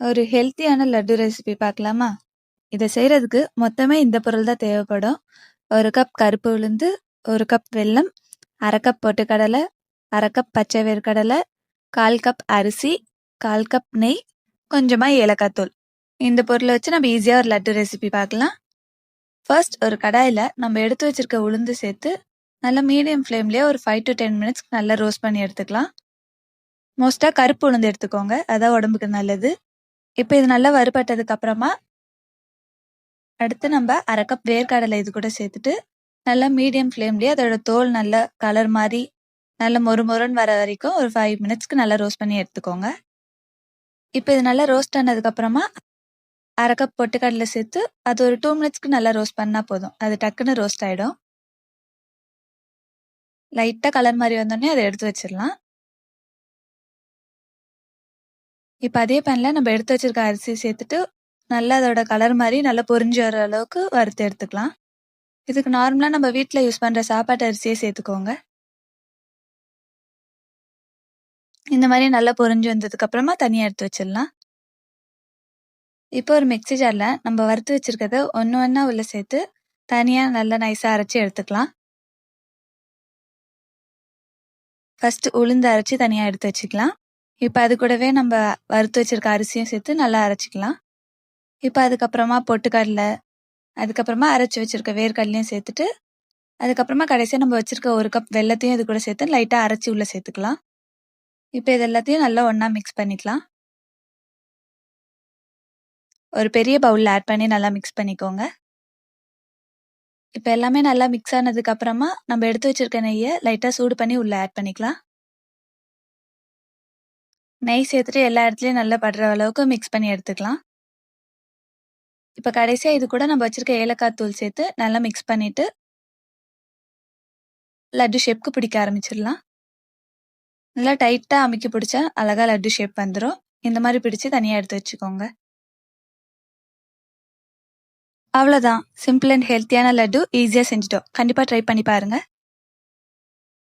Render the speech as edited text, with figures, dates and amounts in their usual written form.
ஒரு ஹெல்த்தியான லட்டு ரெசிபி பார்க்கலாமா? இதை செய்யறதுக்கு மொத்தமே இந்த பொருள் தான் தேவைப்படும். 1 கப் கருப்பு உளுந்து, 1 கப் வெல்லம், 1/2 கப் பொட்டுக்கடலை, 1/2 கப் பச்சை வேர்க்கடலை, 1/4 கப் அரிசி, 1/4 கப் நெய், கொஞ்சமா ஏலக்காய் தூள். இந்த பொருளை வச்சு நம்ம ஈஸியா ஒரு லட்டு ரெசிபி பார்க்கலாம். ஃபர்ஸ்ட் ஒரு கடாயில நம்ம எடுத்து வச்சிருக்க உளுந்து சேர்த்து நல்லா மீடியம் ஃப்ளேம்லயே ஒரு 5 to 10 மினிட்ஸ்க்கு நல்லா ரோஸ்ட் பண்ணி எடுத்துக்கலாம். மோஸ்டா கருப்பு உளுந்து எடுத்துக்கோங்க, அதான் உடம்புக்கு நல்லது. இப்போ இது நல்லா வறுபட்டதுக்கு அப்புறமா அடுத்து நம்ம 1/2 கப் வேர்க்கடலை இது கூட சேர்த்துட்டு நல்லா மீடியம் ஃப்ளேம்லயே அதோட தோல் நல்ல கலர் மாதிரி நல்ல மொறுமொறுன்னு வர வரைக்கும் ஒரு 5 மினிட்ஸ்க்கு நல்லா ரோஸ்ட் பண்ணி எடுத்துக்கோங்க. இப்போ இது நல்லா ரோஸ்ட் ஆனதுக்கு அப்புறமா 1/2 கப் பொட்டுக்கடலை சேர்த்து அது ஒரு 2 மினிட்ஸ்க்கு நல்லா ரோஸ்ட் பண்ணா போதும். அது டக்குன்னு ரோஸ்ட் ஆயிடும். லைட்டா கலர் மாதிரி வந்தோடனே அதை எடுத்து வச்சிடலாம். இப்போ அதே பேன்ல நம்ம எடுத்து வச்சிருக்க அரிசி சேர்த்துட்டு நல்லா அதோட கலர் மாதிரி நல்லா பொரிஞ்சு வர அளவுக்கு வறுத்து எடுத்துக்கலாம். இதுக்கு நார்மலா நம்ம வீட்டில் யூஸ் பண்ற சாப்பாட்டு அரிசியே சேர்த்துக்கோங்க. இந்த மாதிரி நல்லா பொரிஞ்சு வந்ததுக்கு அப்புறமா தனியா எடுத்து வச்சிடலாம். இப்போ ஒரு மிக்ஸி ஜார்ல நம்ம வறுத்து வச்சிருக்கத ஒன்னா உள்ள சேர்த்து தனியா நல்லா நைஸா அரைச்சி எடுத்துக்கலாம். ஃபர்ஸ்ட் உளுந்து அரைச்சி தனியா எடுத்து வச்சுக்கலாம். இப்போ அது கூடவே நம்ம வறுத்து வச்சிருக்க அரிசியும் சேர்த்து நல்லா அரைச்சிக்கலாம். இப்போ அதுக்கப்புறமா பொட்டுக்கடலை, அதுக்கப்புறமா அரைச்சி வச்சிருக்க வேர்க்கடலையும் சேர்த்துட்டு அதுக்கப்புறமா கடைசியாக நம்ம வச்சிருக்க 1 கப் வெல்லத்தையும் இது கூட சேர்த்து லைட்டாக அரைச்சி உள்ள சேர்த்துக்கலாம். இப்போ இது எல்லாத்தையும் நல்லா ஒன்றா மிக்ஸ் பண்ணிக்கலாம். ஒரு பெரிய பவுலில் ஆட் பண்ணி நல்லா மிக்ஸ் பண்ணிக்கோங்க. இப்போ எல்லாமே நல்லா மிக்ஸ் ஆனதுக்கு அப்புறமா நம்ம எடுத்து வச்சிருக்க நெய்யை லைட்டாக சூடு பண்ணி உள்ள ஆட் பண்ணிக்கலாம். நெய் சேர்த்துட்டு எல்லா இடத்துலையும் நல்லா படுற அளவுக்கு மிக்ஸ் பண்ணி எடுத்துக்கலாம். இப்போ கடைசியாக இது கூட நம்ம வச்சிருக்க ஏலக்காய் தூள் சேர்த்து நல்லா மிக்ஸ் பண்ணிட்டு லட்டு ஷேப்க்கு பிடிக்க ஆரம்பிச்சிடலாம். நல்லா டைட்டாக அமுக்கி பிடிச்சா அழகா லட்டு ஷேப் வந்துடும். இந்த மாதிரி பிடிச்சு தனியாக எடுத்து வச்சுக்கோங்க. அவ்வளோதான், சிம்பிள் அண்ட் ஹெல்த்தியான லட்டு ஈஸியாக செஞ்சுட்டோம். கண்டிப்பாக ட்ரை பண்ணி பாருங்க.